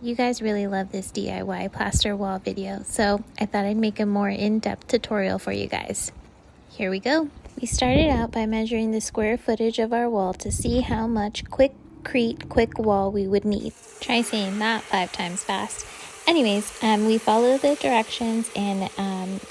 You guys really love this DIY plaster wall video, so I thought I'd make a more in-depth tutorial for you guys. Here we go. We started out by measuring the square footage of our wall to see how much quick wall we would need. Try saying that 5 times fast. Anyways, we followed the directions and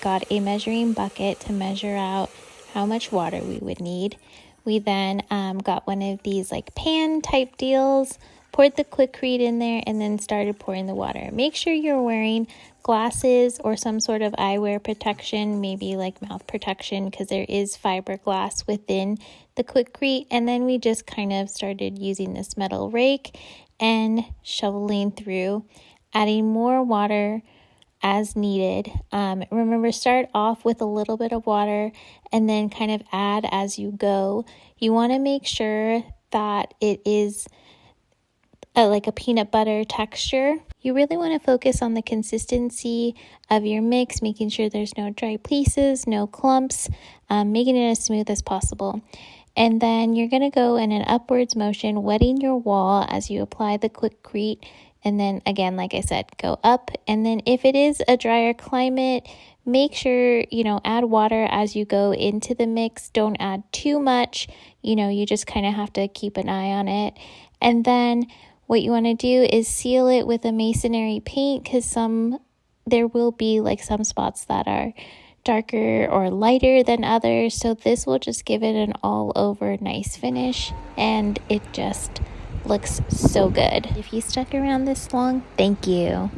got a measuring bucket to measure out how much water we would need. We then got one of these like pan type deals, poured the Quikrete in there, and then started pouring the water. Make sure you're wearing glasses or some sort of eyewear protection, maybe like mouth protection, because there is fiberglass within the Quikrete. And then we just kind of started using this metal rake and shoveling through, adding more water as needed. Remember, start off with a little bit of water and then kind of add as you go. You want to make sure that it is like a peanut butter texture. You really want to focus on the consistency of your mix, making sure there's no dry pieces, no clumps, making it as smooth as possible. And then you're going to go in an upwards motion, wetting your wall as you apply the Quikrete. And then again, like I said, go up. And then if it is a drier climate, make sure, add water as you go into the mix. Don't add too much. You just kind of have to keep an eye on it. And then what you want to do is seal it with a masonry paint, because there will be like some spots that are darker or lighter than others. So this will just give it an all over nice finish, and it just looks so good. If you stuck around this long, thank you.